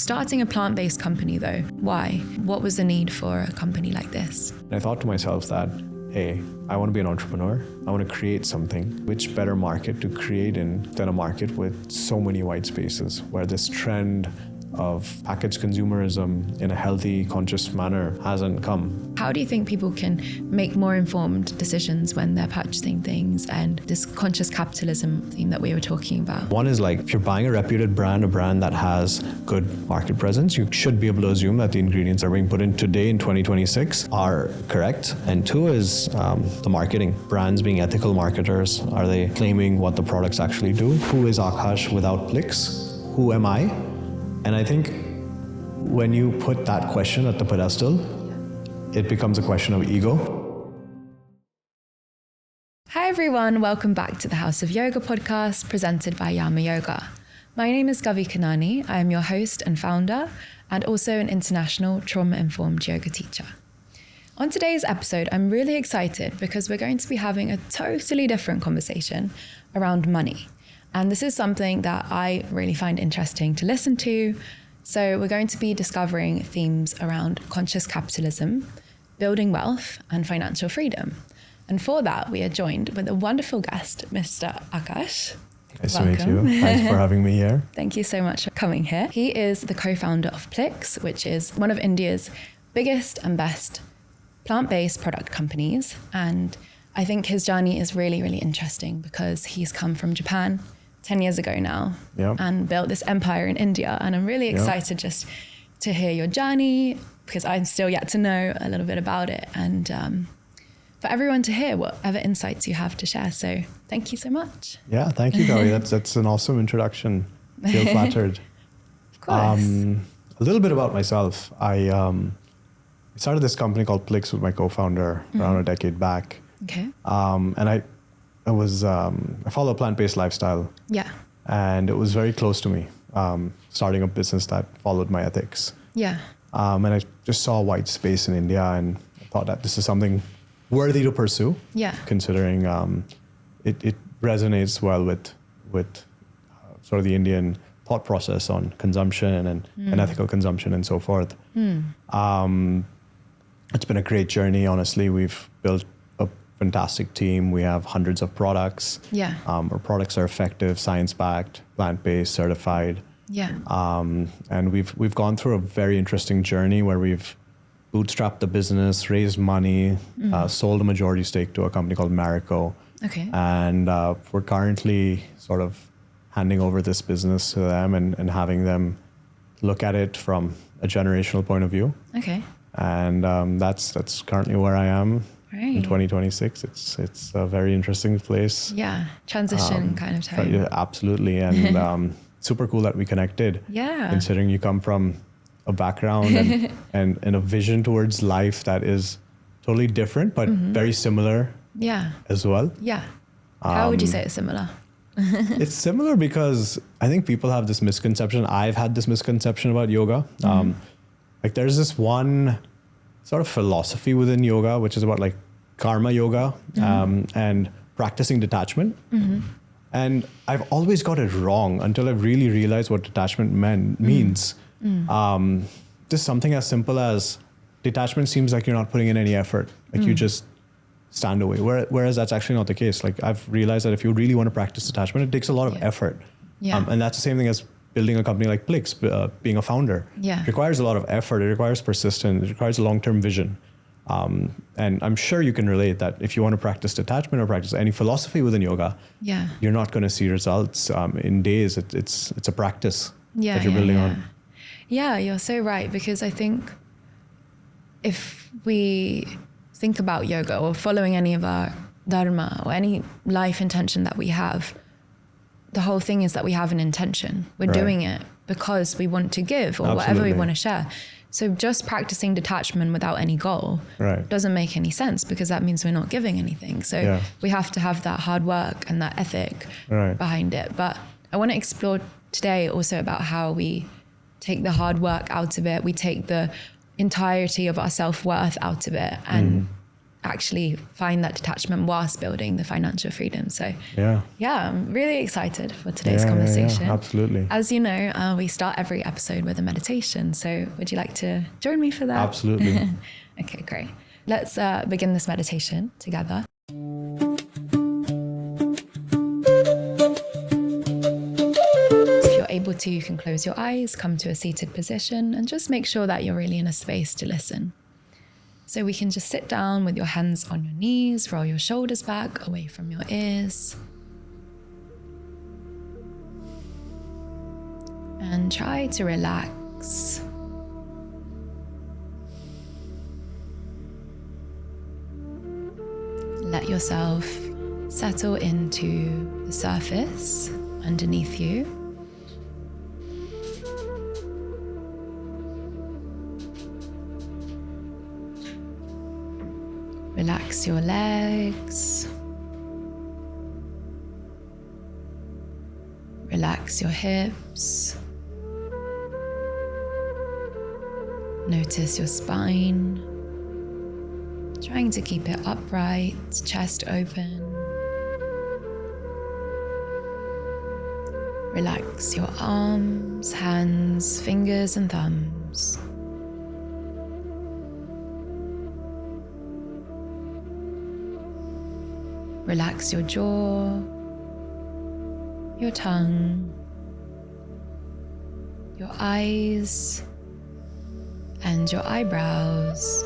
Starting a plant-based company though, why? What was the need for a company like this? I thought to myself that, hey, I want to be an entrepreneur. I want to create something. Which better market to create in than a market with so many white spaces where this trend of packaged consumerism in a healthy, conscious manner hasn't come. How do you think people can make more informed decisions when they're purchasing things and this conscious capitalism theme that we were talking about? One is like, if you're buying a reputed brand, a brand that has good market presence, you should be able to assume that the ingredients that are being put in today in 2026 are correct. And two is the marketing. Brands being ethical marketers, are they claiming what the products actually do? Who is Akash without Plix? Who am I? And I think when you put that question at the pedestal, it becomes a question of ego. Hi everyone, welcome back to the House of Yoga podcast presented by Yama Yoga. My name is Gavi Kanani. I am your host and founder, and also an international trauma-informed yoga teacher. On today's episode, I'm really excited because we're going to be having a totally different conversation around money. And this is something that I really find interesting to listen to. So we're going to be discovering themes around conscious capitalism, building wealth, and financial freedom. And for that, we are joined with a wonderful guest, Mr. Akash. Nice to meet you. Thanks for having me here. Thank you so much for coming here. He is the co-founder of Plix, which is one of India's biggest and best plant-based product companies. And I think his journey is really, really interesting because he's come from Japan 10 years ago now, and built this empire in India. And I'm really excited just to hear your journey because I'm still yet to know a little bit about it, and for everyone to hear whatever insights you have to share. So thank you so much. Yeah, thank you, Gauri. That's an awesome introduction. I feel flattered. Of course. A little bit about myself. I started this company called Plix with my co-founder around a decade back. Okay. And I follow a plant-based lifestyle. Yeah. And it was very close to me, starting a business that followed my ethics. Yeah. And I just saw a white space in India and I thought that this is something worthy to pursue. Yeah. Considering it resonates well with sort of the Indian thought process on consumption and ethical consumption and so forth. It's been a great journey, honestly. We've built fantastic team. We have hundreds of products. Yeah. Our products are effective, science-backed, plant-based, certified. Yeah. And we've gone through a very interesting journey where we've bootstrapped the business, raised money, sold a majority stake to a company called Marico. Okay. And we're currently sort of handing over this business to them and having them look at it from a generational point of view. Okay. And that's currently where I am. Right. In 2026, it's a very interesting place. Yeah, transition kind of time. Yeah, absolutely, and super cool that we connected. Yeah. Considering you come from a background and a vision towards life that is totally different, but very similar. Yeah. As well. Yeah. How would you say it's similar? It's similar because I think people have this misconception. I've had this misconception about yoga. Like there's this one sort of philosophy within yoga, which is about like karma yoga and practicing detachment. And I've always got it wrong until I've really realized what detachment means. Just something as simple as detachment seems like you're not putting in any effort. Like you just stand away. Whereas that's actually not the case. Like I've realized that if you really want to practice detachment, it takes a lot of effort. Yeah. And that's the same thing as building a company like Plix, being a founder. Yeah. It requires a lot of effort. It requires persistence. It requires a long-term vision. And I'm sure you can relate that if you want to practice detachment or practice any philosophy within yoga, you're not going to see results in days. It's a practice that you're building on. Yeah, you're so right. Because I think if we think about yoga or following any of our dharma or any life intention that we have, the whole thing is that we have an intention. We're doing it because we want to give or whatever we want to share. So just practicing detachment without any goal doesn't make any sense because that means we're not giving anything. So we have to have that hard work and that ethic behind it. But I want to explore today also about how we take the hard work out of it. We take the entirety of our self-worth out of it and actually find that detachment whilst building the financial freedom. So yeah, I'm really excited for today's conversation. Yeah, absolutely. As you know, we start every episode with a meditation. So would you like to join me for that? Absolutely. Okay, great. Let's begin this meditation together. If you're able to, you can close your eyes, come to a seated position, and just make sure that you're really in a space to listen. So we can just sit down with your hands on your knees, roll your shoulders back away from your ears. And try to relax. Let yourself settle into the surface underneath you. Relax your legs. Relax your hips. Notice your spine. Trying to keep it upright, chest open. Relax your arms, hands, fingers, and thumbs. Relax your jaw, your tongue, your eyes, and your eyebrows.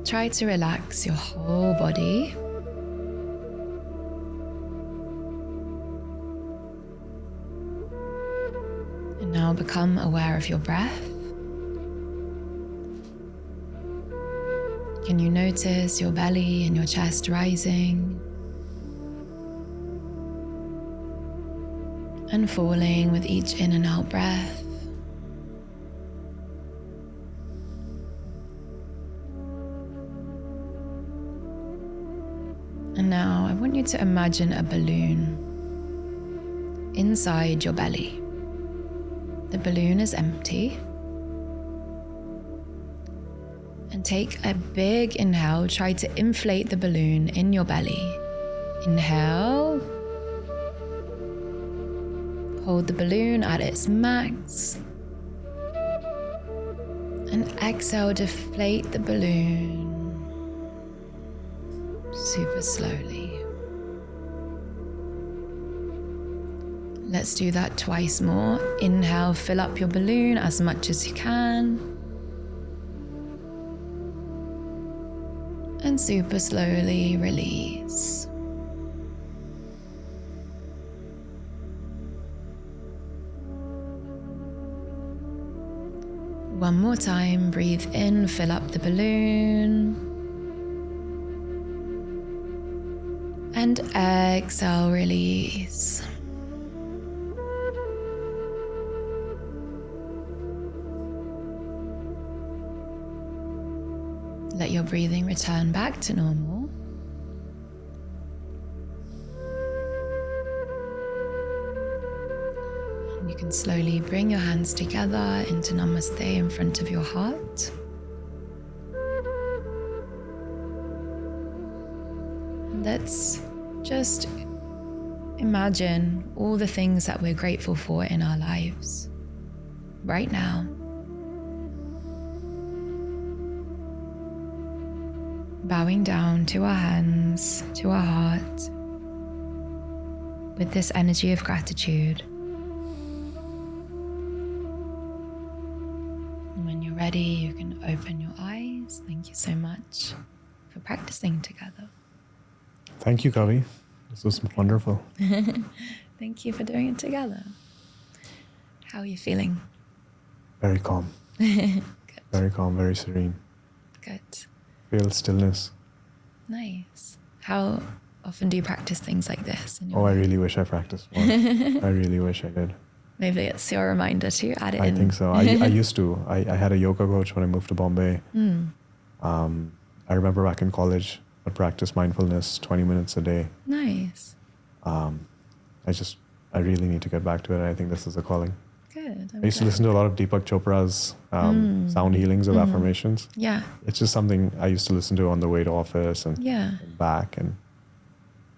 Try to relax your whole body. And now become aware of your breath. Can you notice your belly and your chest rising and falling with each in and out breath? And now I want you to imagine a balloon inside your belly. The balloon is empty. And take a big inhale. Try to inflate the balloon in your belly. Inhale. Hold the balloon at its max. And exhale, deflate the balloon super slowly. Let's do that twice more. Inhale, fill up your balloon as much as you can. And super slowly release. One more time, breathe in, fill up the balloon. And exhale, release. Let your breathing return back to normal. And you can slowly bring your hands together into Namaste in front of your heart. And let's just imagine all the things that we're grateful for in our lives right now. Bowing down to our hands, to our heart, with this energy of gratitude. And when you're ready, you can open your eyes. Thank you so much for practicing together. Thank you, Kavi. This was wonderful. Thank you for doing it together. How are you feeling? Very calm. Good. Very calm, very serene. Good. Feel stillness. Nice. How often do you practice things like this? I really wish I practiced more. I really wish I did. Maybe it's your reminder to add it in. I think so. I used to. I had a yoga coach when I moved to Bombay. I remember back in college, I practiced mindfulness 20 minutes a day. Nice. I really need to get back to it. I think this is a calling. Good. I used to listen to a lot of Deepak Chopra's sound healings of affirmations. Yeah. It's just something I used to listen to on the way to office and back, and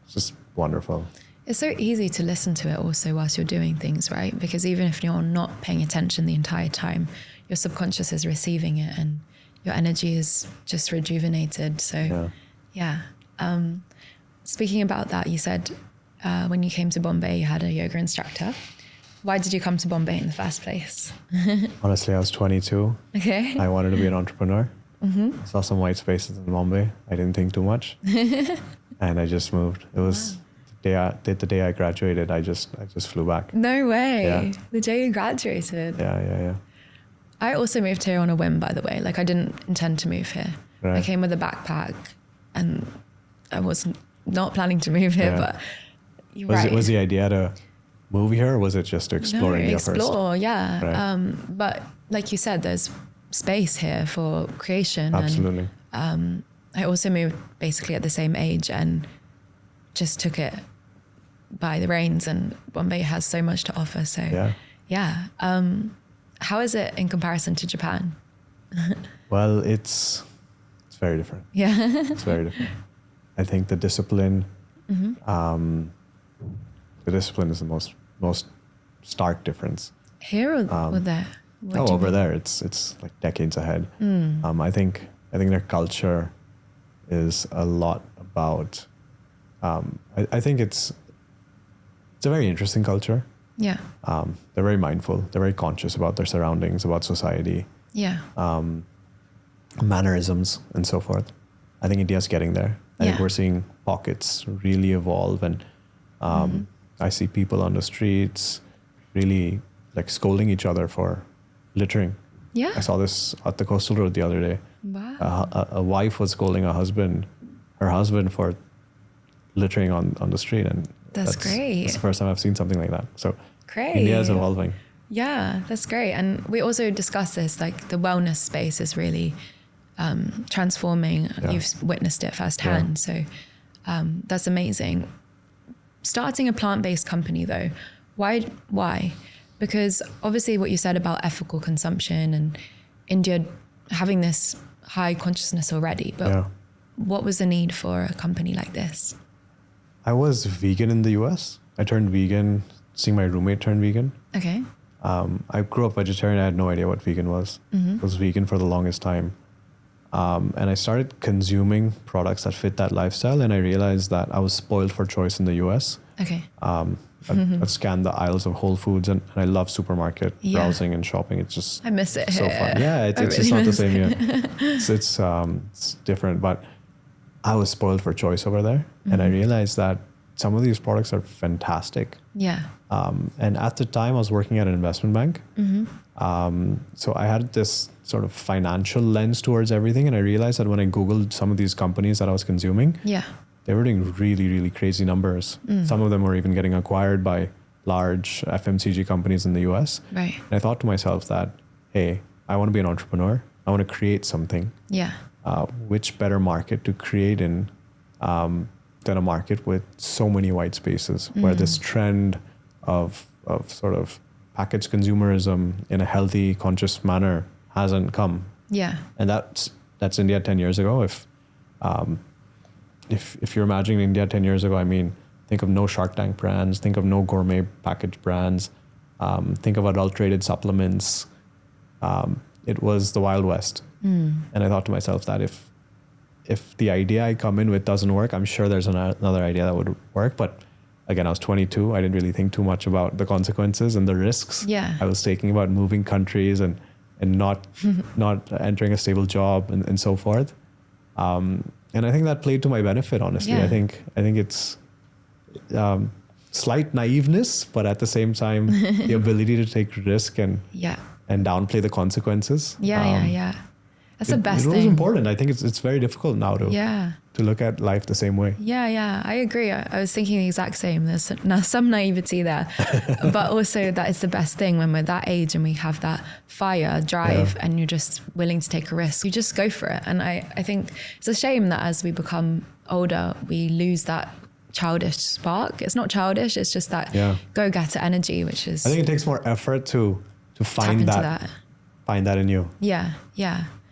it's just wonderful. It's so easy to listen to it also whilst you're doing things, right? Because even if you're not paying attention the entire time, your subconscious is receiving it and your energy is just rejuvenated. So yeah. Speaking about that, you said when you came to Bombay, you had a yoga instructor. Why did you come to Bombay in the first place? Honestly, I was 22. Okay. I wanted to be an entrepreneur. I saw some white spaces in Bombay. I didn't think too much. And I just moved. It was the day I graduated, I just flew back. No way. Yeah. The day you graduated. Yeah. I also moved here on a whim, by the way. Like, I didn't intend to move here. Right. I came with a backpack and I was not planning to move here, but you're right. Was the idea to move here, or was it just to explore India first? Explore, yeah. Right. But like you said, there's space here for creation. Absolutely. And I also moved basically at the same age and just took it by the reins, and Bombay has so much to offer. So yeah. How is it in comparison to Japan? Well, it's very different. Yeah. It's very different. I think the discipline, the discipline is the most stark difference. Here or there? Over there, it's like decades ahead. I think their culture is a lot about. I think it's a very interesting culture. Yeah. They're very mindful. They're very conscious about their surroundings, about society. Yeah. Mannerisms and so forth. I think India's getting there. I think we're seeing pockets really evolve, and I see people on the streets really like scolding each other for littering. Yeah. I saw this at the coastal road the other day. Wow. A wife was scolding her husband for littering on the street, and that's great. It's the first time I've seen something like that. So great. India is evolving. Yeah, that's great. And we also discussed this, like the wellness space is really transforming. You've witnessed it firsthand. So that's amazing. Starting a plant-based company though, why? Because obviously what you said about ethical consumption and India having this high consciousness already, but what was the need for a company like this? I was vegan in the US. I turned vegan, seeing my roommate turn vegan. Okay. I grew up vegetarian. I had no idea what vegan was. I was vegan for the longest time. And I started consuming products that fit that lifestyle. And I realized that I was spoiled for choice in the US. Okay. I'd scanned the aisles of Whole Foods, and I love supermarket browsing and shopping. It's just I miss it so here. fun. Yeah, it's just not the same here. It's different, but I was spoiled for choice over there. And I realized that some of these products are fantastic. Yeah. And at the time I was working at an investment bank. So I had this sort of financial lens towards everything. And I realized that when I Googled some of these companies that I was consuming, they were doing really, really crazy numbers. Some of them were even getting acquired by large FMCG companies in the US. Right. And I thought to myself that, hey, I want to be an entrepreneur. I want to create something. Yeah. Which better market to create in than a market with so many white spaces, where this trend of sort of packaged consumerism in a healthy, conscious manner hasn't come. Yeah. And that's India 10 years ago. If you're imagining India 10 years ago, I mean, think of no Shark Tank brands, think of no gourmet packaged brands, think of adulterated supplements. It was the Wild West. And I thought to myself that if the idea I come in with doesn't work, I'm sure there's another idea that would work. But again, I was 22. I didn't really think too much about the consequences and the risks I was taking about moving countries and not entering a stable job and so forth. And I think that played to my benefit, honestly. I think it's slight naiveness, but at the same time, the ability to take risk and downplay the consequences. That's the best thing. It was important. I think it's very difficult now to look at life the same way. Yeah, I agree. I was thinking the exact same. There's some naivety there, but also that is the best thing when we're that age and we have that fire, drive, and you're just willing to take a risk. You just go for it. And I think it's a shame that as we become older, we lose that childish spark. It's not childish. It's just that go-getter energy, which is. I think it takes more effort to find that. Find that in you. Yeah.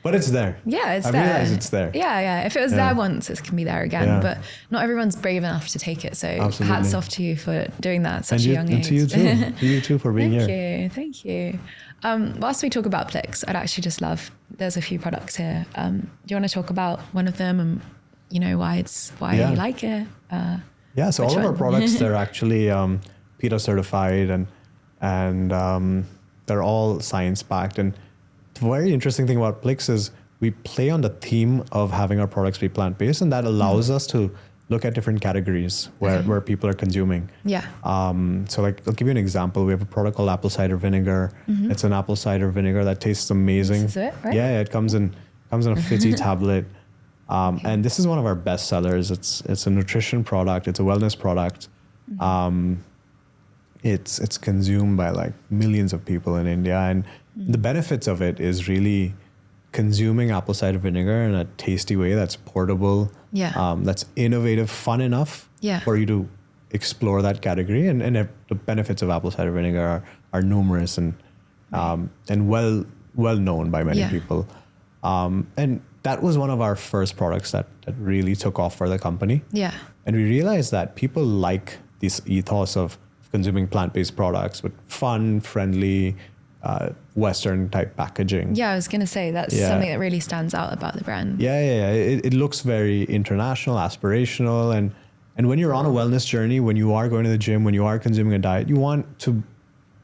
But it's there. Yeah, I realize it's there. Yeah. If it was there once, it can be there again. Yeah. But not everyone's brave enough to take it. So Absolutely. hats off to you for doing that at such a young and age. to you too. To you too for being here. Thank you. Whilst we talk about Plix, I'd actually just love, there's a few products here. Do you want to talk about one of them and why you like it? So all of our products, they're actually PETA certified and they're all science-backed. And the very interesting thing about Plix is we play on the theme of having our products be plant-based, and that allows us to look at different categories where people are consuming. Yeah. So like, I'll give you an example. We have a product called apple cider vinegar. It's an apple cider vinegar that tastes amazing. This is it, right? Yeah, it comes in a fizzy tablet. And this is one of our best sellers. It's a nutrition product. It's a wellness product. It's consumed by like millions of people in India, and the benefits of it is really consuming apple cider vinegar in a tasty way that's portable, that's innovative, fun enough for you to explore that category. And the benefits of apple cider vinegar are numerous and well known by many people. And that was one of our first products that really took off for the company. Yeah. And we realized that people like this ethos of consuming plant-based products with fun, friendly, Western type packaging. Yeah, I was going to say that's something that really stands out about the brand. Yeah. It looks very international, aspirational. And when you're on a wellness journey, when you are going to the gym, when you are consuming a diet, you want to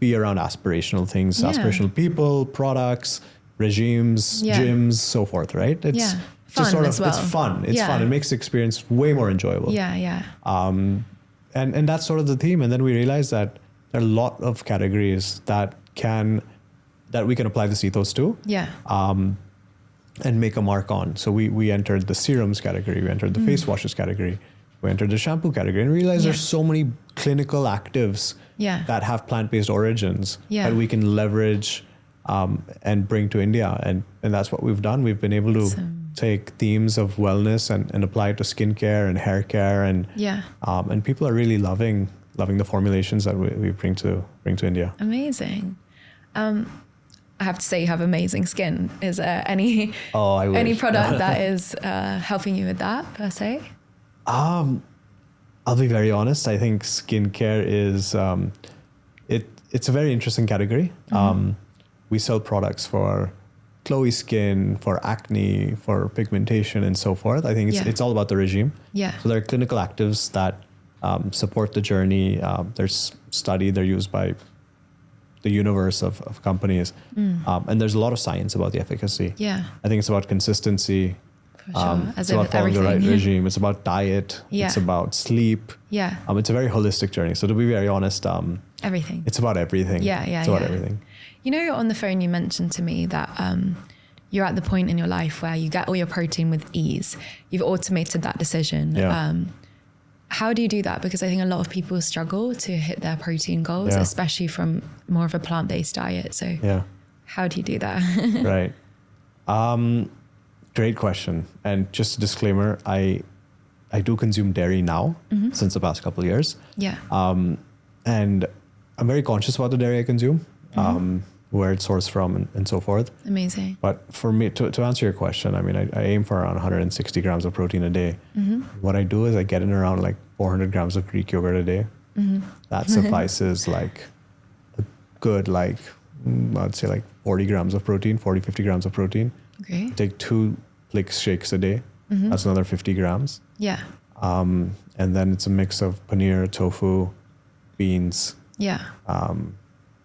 be around aspirational things, aspirational people, products, regimes, gyms, so forth, right? It's fun just as well. It's fun. It's fun. It makes the experience way more enjoyable. Yeah. And that's sort of the theme. And then we realized that there are a lot of categories that we can apply this ethos to. Yeah. And make a mark on. So we entered the serums category, we entered the face washes category, we entered the shampoo category, and realized there's so many clinical actives that have plant-based origins that we can leverage and bring to India. And that's what we've done. We've been able to take themes of wellness and apply it to skincare and hair care, and people are really loving the formulations that we bring to India. Amazing. I have to say you have amazing skin. Is there any product that is helping you with that per se? I'll be very honest. I think skincare is it's a very interesting category. We sell products for glowy skin, for acne, for pigmentation, and so forth. I think it's all about the regime. Yeah. So there are clinical actives that support the journey. There's studied. They're used by the universe of companies. And there's a lot of science about the efficacy. Yeah. I think it's about consistency. For sure. It's about following the right regime. It's about diet. Yeah. It's about sleep. Yeah. It's a very holistic journey. So to be very honest, everything. It's about everything. Yeah. It's about everything. On the phone you mentioned to me that you're at the point in your life where you get all your protein with ease. You've automated that decision. Yeah. How do you do that? Because I think a lot of people struggle to hit their protein goals, especially from more of a plant-based diet. So how do you do that? Right. Great question. And just a disclaimer, I do consume dairy now since the past couple of years. Yeah. And I'm very conscious about the dairy I consume, where it's sourced from and so forth. Amazing. But for me, to answer your question, I mean, I aim for around 160 grams of protein a day. What I do is I get in around like 400 grams of Greek yogurt a day. That suffices like a good, like, I'd say like 40 grams of protein, 40, 50 grams of protein. Okay. Take 2 Plix shakes a day. That's another 50 grams. Yeah. And then it's a mix of paneer, tofu, beans. Yeah.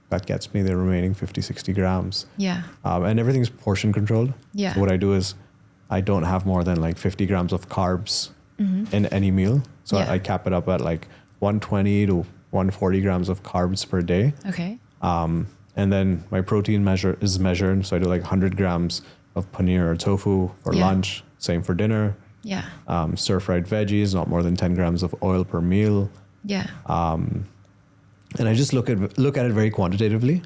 That gets me the remaining 50, 60 grams. Yeah. And everything's portion controlled. Yeah. So what I do is I don't have more than like 50 grams of carbs in any meal. So I cap it up at like 120 to 140 grams of carbs per day. Okay. And then my protein is measured. So I do like 100 grams of paneer or tofu for lunch. Same for dinner. Yeah. Stir-fried veggies, not more than 10 grams of oil per meal. Yeah. And I just look at it very quantitatively,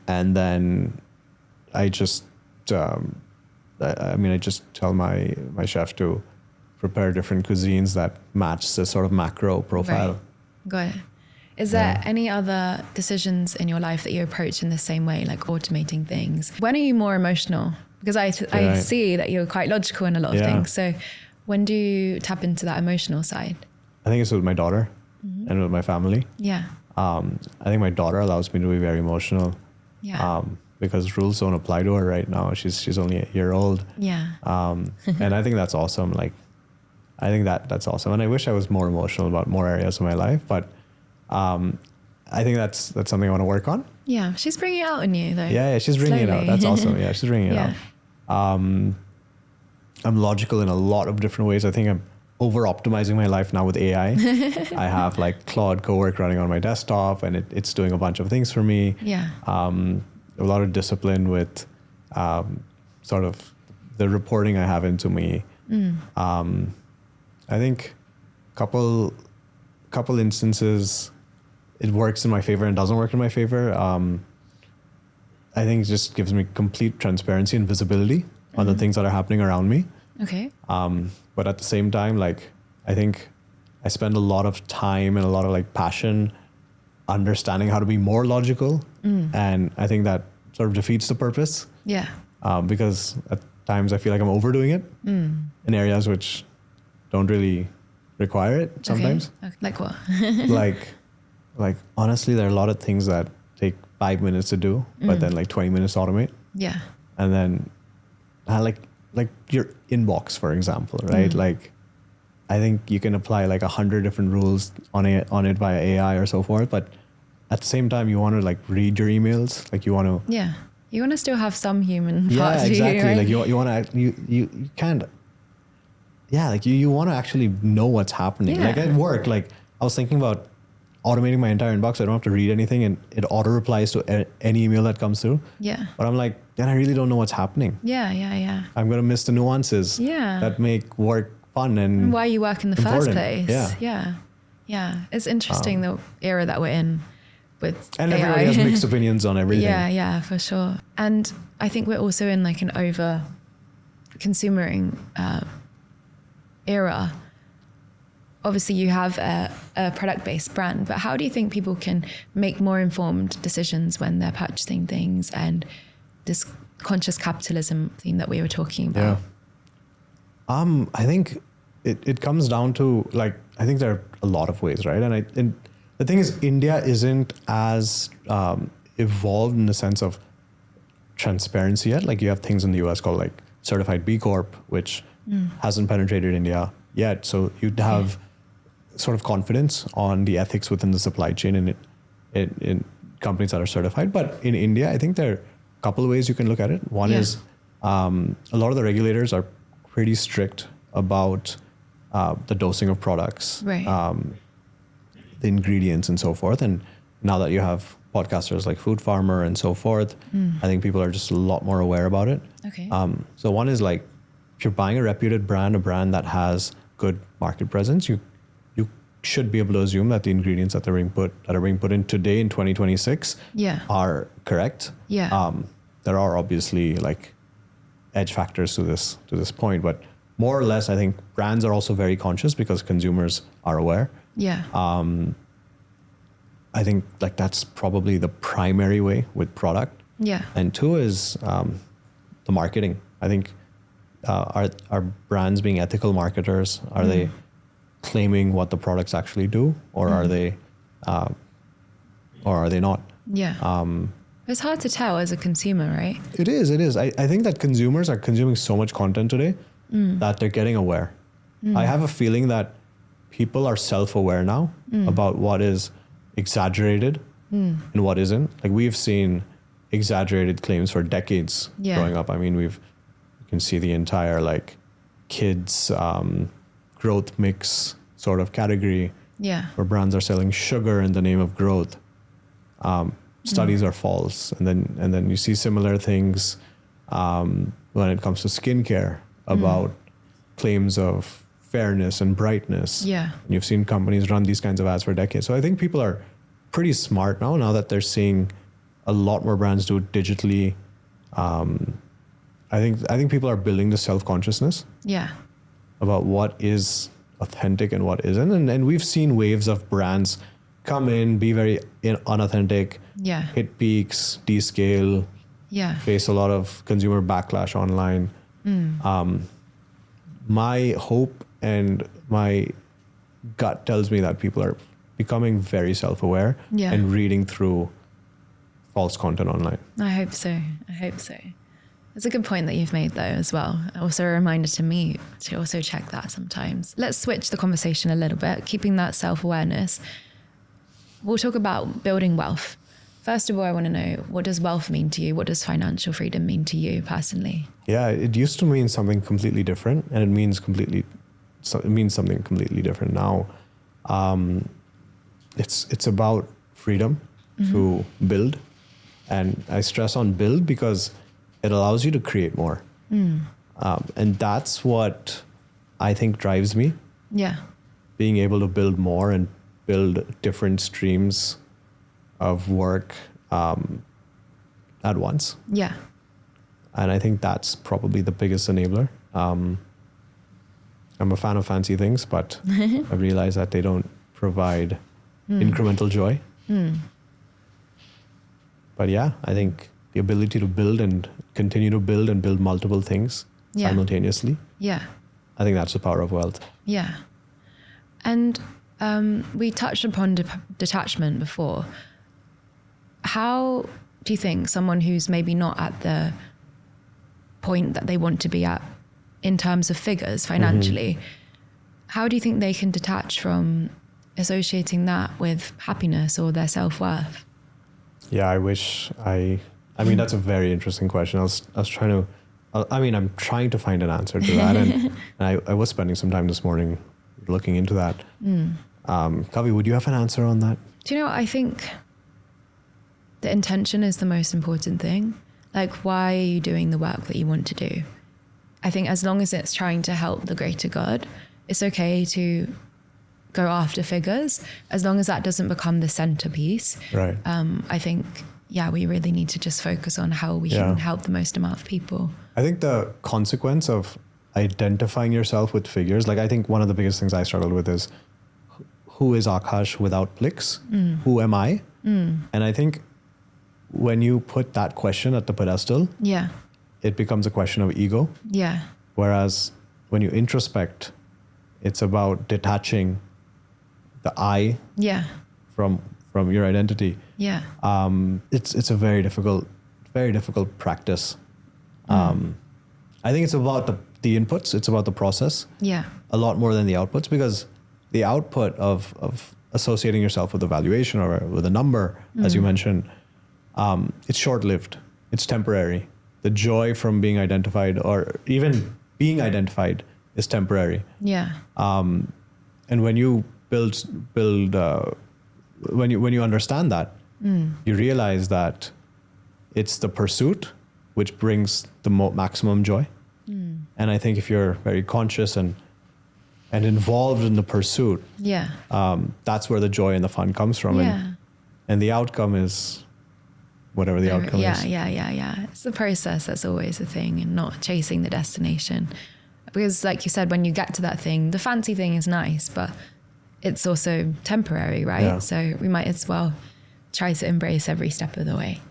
and then I just, I just tell my chef to prepare different cuisines that match this sort of macro profile. Right. Got it. Is there any other decisions in your life that you approach in the same way, like automating things? When are you more emotional? Because I see that you're quite logical in a lot of things. So when do you tap into that emotional side? I think it's with my daughter and with my family. Yeah. I think my daughter allows me to be very emotional. Yeah. Because rules don't apply to her right now. She's only a year old. Yeah. And I think that's awesome. Like, I think that's awesome. And I wish I was more emotional about more areas of my life, but I think that's something I want to work on. Yeah. She's bringing it out in you though. Yeah, she's bringing it out. That's awesome. Yeah, she's bringing it out. I'm logical in a lot of different ways. I think I'm over optimizing my life now with AI. I have like Claude Cowork running on my desktop, and it's doing a bunch of things for me. Yeah. A lot of discipline with sort of the reporting I have into me. I think couple instances it works in my favor and doesn't work in my favor. I think it just gives me complete transparency and visibility on the things that are happening around me. Okay. But at the same time, like, I think I spend a lot of time and a lot of like passion understanding how to be more logical. And I think that sort of defeats the purpose. Yeah. Because at times I feel like I'm overdoing it in areas which don't really require it sometimes. Okay. Like what? like honestly, there are a lot of things that take 5 minutes to do, but then like 20 minutes to automate. Yeah. And then like your inbox, for example, right? Like, I think you can apply like 100 different rules on it via AI or so forth, but at the same time, you want to like read your emails, like you want to. Yeah, you want to still have some human part. Yeah, exactly. To you, right? Like you want to you can't. Yeah, like you want to actually know what's happening. Yeah. Like at work, like I was thinking about automating my entire inbox. So I don't have to read anything, and it auto replies to any email that comes through. Yeah. But I'm like, then I really don't know what's happening. Yeah. I'm gonna miss the nuances. Yeah. That make work fun and why you work in the first place. Yeah. Yeah. It's interesting the era that we're in with and AI. everybody has mixed opinions on everything. Yeah, for sure. And I think we're also in like an over consumering era. Obviously you have a product-based brand, but how do you think people can make more informed decisions when they're purchasing things, and this conscious capitalism theme that we were talking about? Yeah. I think it comes down to, like, I think there are a lot of ways, right? And the thing is, India isn't as evolved in the sense of transparency yet. Like, you have things in the US called like Certified B Corp, which hasn't penetrated India yet. So you'd have sort of confidence on the ethics within the supply chain and in companies that are certified. But in India, I think there are a couple of ways you can look at it. One is a lot of the regulators are pretty strict about the dosing of products, Right. The ingredients and so forth. And now that you have podcasters like Food Farmer and so forth, I think people are just a lot more aware about it. Okay. So one is like, if you're buying a reputed brand, a brand that has good market presence, you should be able to assume that the ingredients that are being put in today in 2026 are correct. Yeah. There are obviously like edge factors to this point, but more or less, I think brands are also very conscious because consumers are aware. Yeah. I think like that's probably the primary way with product. Yeah. And two is the marketing. I think are brands being ethical marketers? Are they claiming what the products actually do, or are they not? Yeah. It's hard to tell as a consumer, right? It is. I think that consumers are consuming so much content today that they're getting aware. I have a feeling that people are self-aware now about what is exaggerated and what isn't. Like, we've seen exaggerated claims for decades growing up. I mean, you can see the entire like kids growth mix sort of category where brands are selling sugar in the name of growth. Studies are false. And then you see similar things when it comes to skincare about claims of fairness and brightness. Yeah. And you've seen companies run these kinds of ads for decades. So I think people are pretty smart now that they're seeing a lot more brands do it digitally. I think people are building the self-consciousness about what is authentic and what isn't. And we've seen waves of brands come in, be very unauthentic, hit peaks, descale, face a lot of consumer backlash online. My hope and my gut tells me that people are becoming very self-aware and reading through false content online. I hope so. It's a good point that you've made though as well. Also a reminder to me to also check that sometimes. Let's switch the conversation a little bit, keeping that self-awareness. We'll talk about building wealth. First of all, I want to know, what does wealth mean to you? What does financial freedom mean to you personally? Yeah, it used to mean something completely different, and it means something completely different now. It's about freedom to build, and I stress on build because it allows you to create more, and that's what I think drives me. Yeah, being able to build more and build different streams of work at once. Yeah. And I think that's probably the biggest enabler. I'm a fan of fancy things, but I realize that they don't provide incremental joy. But yeah, I think the ability to build and continue to build and build multiple things simultaneously. Yeah. I think that's the power of wealth. Yeah. And we touched upon detachment before. How do you think someone who's maybe not at the point that they want to be at in terms of figures financially, how do you think they can detach from associating that with happiness or their self-worth? Yeah, I mean, that's a very interesting question. I'm trying to find an answer to that. And I was spending some time this morning looking into that. Kavi, would you have an answer on that? Do you know what? I think the intention is the most important thing. Like, why are you doing the work that you want to do? I think as long as it's trying to help the greater good, it's okay to go after figures, as long as that doesn't become the centerpiece. Right. I think, we really need to just focus on how we can help the most amount of people. I think the consequence of identifying yourself with figures, like I think one of the biggest things I struggled with is, who is Akash without Plix? Who am I? And I think when you put that question at the pedestal, it becomes a question of ego. Yeah. Whereas when you introspect, it's about detaching the I from your identity. Yeah. It's a very difficult practice. I think it's about the inputs, it's about the process. Yeah. A lot more than the outputs, because the output of associating yourself with a valuation or with a number, as you mentioned, it's short-lived. It's temporary. The joy from being identified or even being identified is temporary. Yeah. And when you when you understand that, you realize that it's the pursuit which brings the maximum joy. And I think if you're very conscious and involved in the pursuit, that's where the joy and the fun comes from. And the outcome is whatever the outcome is. Yeah. It's the process that's always a thing, and not chasing the destination. Because like you said, when you get to that thing, the fancy thing is nice, but it's also temporary, right? Yeah. So we might as well try to embrace every step of the way.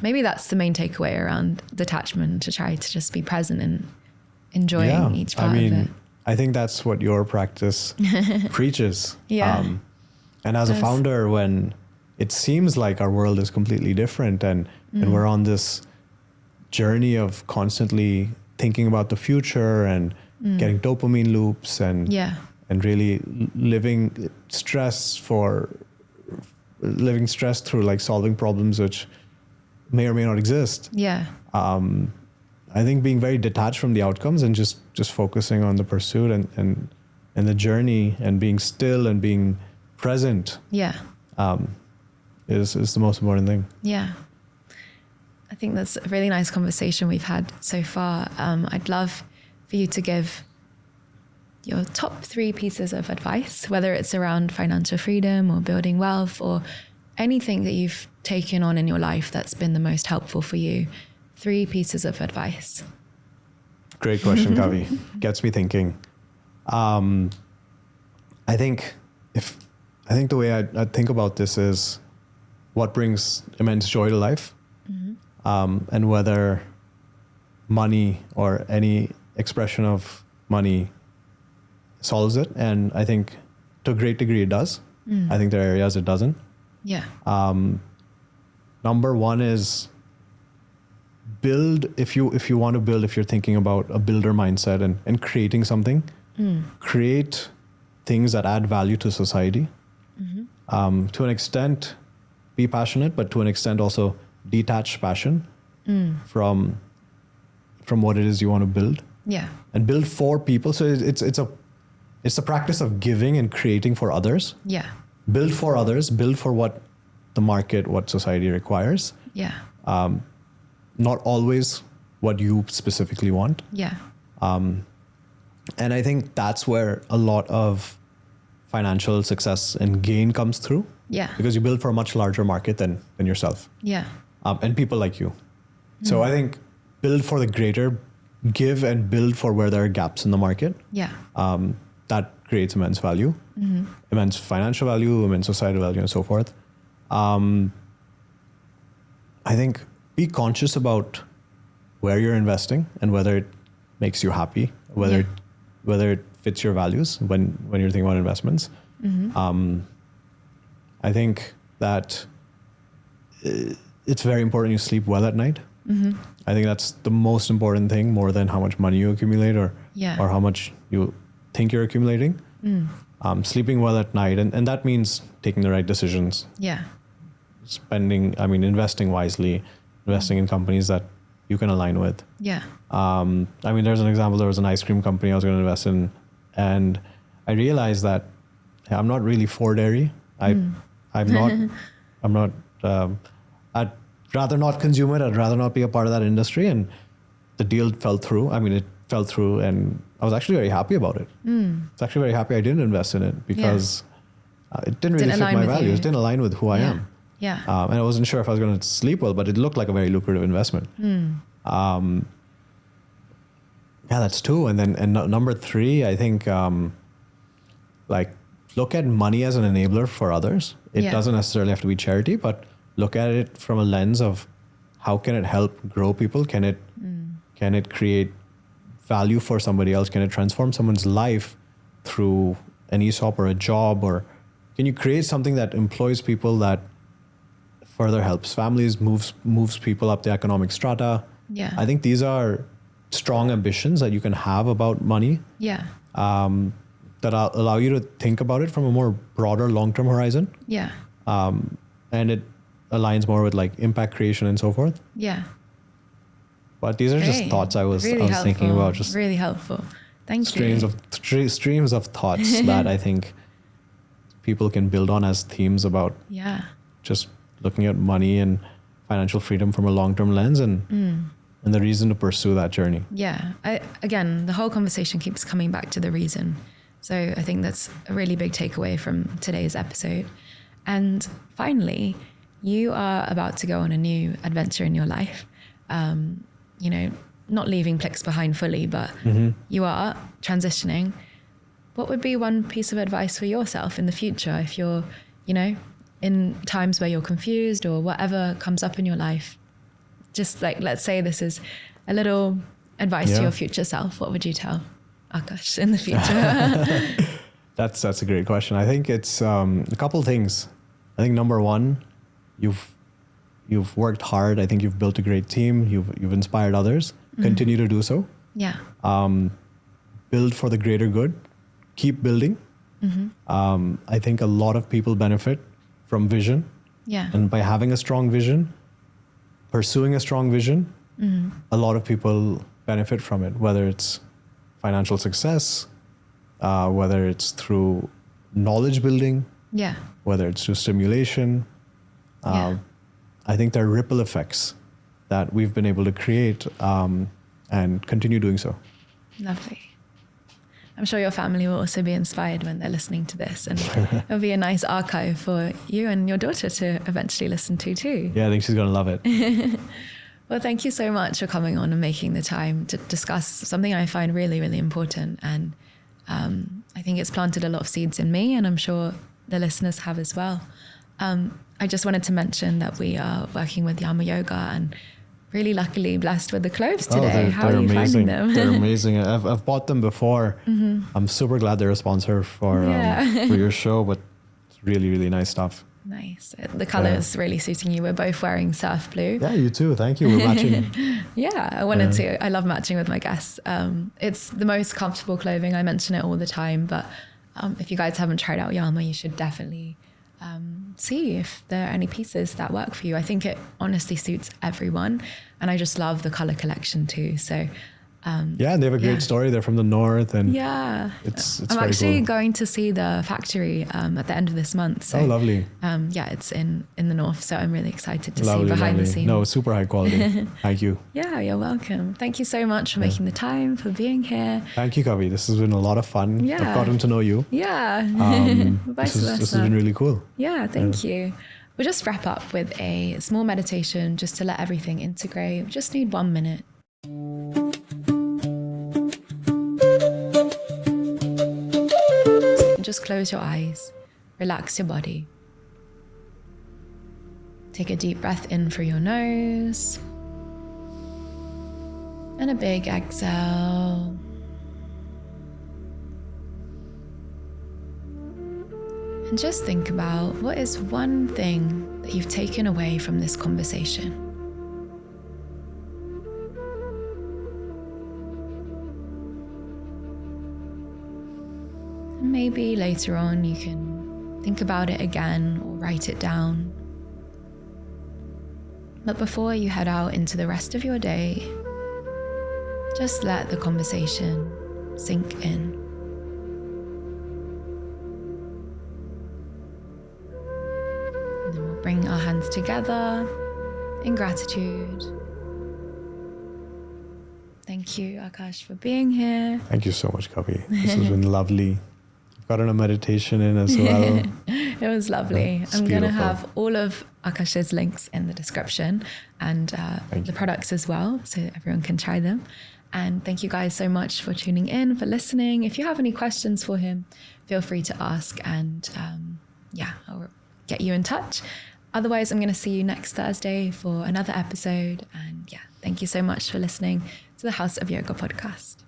Maybe that's the main takeaway around detachment, to try to just be present and enjoying each part of it. I think that's what your practice preaches. Yeah. And as a founder, when it seems like our world is completely different and we're on this journey of constantly thinking about the future and getting dopamine loops and really living stress through like solving problems which may or may not exist. Yeah. I think being very detached from the outcomes and just focusing on the pursuit and the journey and being still and being present. Is the most important thing. Yeah. I think that's a really nice conversation we've had so far. I'd love for you to give your top 3 pieces of advice, whether it's around financial freedom or building wealth or anything that you've taken on in your life that's been the most helpful for you. 3 pieces of advice. Great question, Kavi. Gets me thinking. I think the way I think about this is what brings immense joy to life, and whether money or any expression of money solves it. And I think to a great degree it does. I think there are areas it doesn't. Yeah. Number one is build. If you want to build, if you're thinking about a builder mindset and creating something, create things that add value to society. To an extent, be passionate, but to an extent also detach passion from what it is you want to build. Yeah. And build for people. So it's the practice of giving and creating for others. Yeah. Build for others. Build for what the market, what society requires. Yeah. Not always what you specifically want. Yeah. And I think that's where a lot of financial success and gain comes through. Yeah. Because you build for a much larger market than yourself. Yeah. And people like you. So I think build for the greater, give and build for where there are gaps in the market. Yeah. That creates immense value, immense financial value, immense societal value, and so forth. I think be conscious about where you're investing and whether it makes you happy, whether it fits your values when you're thinking about investments. I think that it's very important you sleep well at night. I think that's the most important thing, more than how much money you accumulate or how much you think you're accumulating. Sleeping well at night, and that means taking the right decisions. Yeah. Investing wisely, investing in companies that you can align with. Yeah. There's an example. There was an ice cream company I was going to invest in, and I realized that I'm not really for dairy. I'm not. I'd rather not consume it. I'd rather not be a part of that industry. And the deal fell through. It fell through, and I was actually very happy about it. I was actually very happy I didn't invest in it because it didn't really fit my values. It didn't align with who I am. Yeah. And I wasn't sure if I was going to sleep well, but it looked like a very lucrative investment. That's two. And number three, I think, look at money as an enabler for others. It doesn't necessarily have to be charity, but look at it from a lens of how can it help grow people? Can it create value for somebody else? Can it transform someone's life through an ESOP or a job? Or can you create something that employs people, that further helps families, moves people up the economic strata? Yeah. I think these are strong ambitions that you can have about money. Yeah. That allow you to think about it from a more broader long-term horizon. Yeah. And it aligns more with impact creation and so forth. Yeah. But these are just thoughts I was thinking about. Just really helpful. Thank you. Streams of thoughts that I think people can build on as themes about just looking at money and financial freedom from a long-term lens and the reason to pursue that journey. Yeah. Again, the whole conversation keeps coming back to the reason. So I think that's a really big takeaway from today's episode. And finally, you are about to go on a new adventure in your life. Not leaving Plix behind fully, but you are transitioning. What would be one piece of advice for yourself in the future if you're, in times where you're confused or whatever comes up in your life? Just let's say this is a little advice to your future self. What would you tell Akash in the future? That's a great question. I think it's a couple things. I think number one, you've worked hard. I think you've built a great team. You've inspired others. Continue to do so. Yeah. Build for the greater good. Keep building. I think a lot of people benefit from vision. Yeah. And by having a strong vision, pursuing a strong vision, a lot of people benefit from it, whether it's financial success, whether it's through knowledge building, whether it's through stimulation. I think there are ripple effects that we've been able to create and continue doing so. Lovely. I'm sure your family will also be inspired when they're listening to this, and it'll be a nice archive for you and your daughter to eventually listen to too. Yeah, I think she's going to love it. Well, thank you so much for coming on and making the time to discuss something I find really, really important. And I think it's planted a lot of seeds in me, and I'm sure the listeners have as well. I just wanted to mention that we are working with Yama Yoga and really luckily blessed with the clothes today. How are you finding them? They're amazing. I've bought them before. I'm super glad they're a sponsor for your show, but it's really, really nice stuff. Nice. The colour is really suiting you. We're both wearing surf blue. Yeah, you too. Thank you. We're matching. Yeah, I wanted to. I love matching with my guests. It's the most comfortable clothing. I mention it all the time, but if you guys haven't tried out Yama, you should definitely see if there are any pieces that work for you. I think it honestly suits everyone, and I just love the colour collection too. So and they have a great story. They're from the north, and it's I'm actually going to see the factory at the end of this month. So, lovely. It's in the north, so I'm really excited to see behind the scenes. No, super high quality. Thank you. Yeah, you're welcome. Thank you so much for making the time, for being here. Thank you, Kavi. This has been a lot of fun. Yeah. I've gotten to know you. Yeah. This has been really cool. Yeah, thank you. We'll just wrap up with a small meditation just to let everything integrate. We just need 1 minute. Just close your eyes, relax your body. Take a deep breath in through your nose and a big exhale. And just think about what is one thing that you've taken away from this conversation. Maybe later on you can think about it again or write it down. But before you head out into the rest of your day, just let the conversation sink in. And then we'll bring our hands together in gratitude. Thank you, Akash, for being here. Thank you so much, Kavi. This has been lovely. Gotten a meditation in as well. It was lovely. I'm going to have all of Akash's links in the description and the products as well, so everyone can try them. And thank you guys so much for tuning in, for listening. If you have any questions for him, feel free to ask, and I'll get you in touch. Otherwise, I'm going to see you next Thursday for another episode. And thank you so much for listening to the House of Yoga podcast.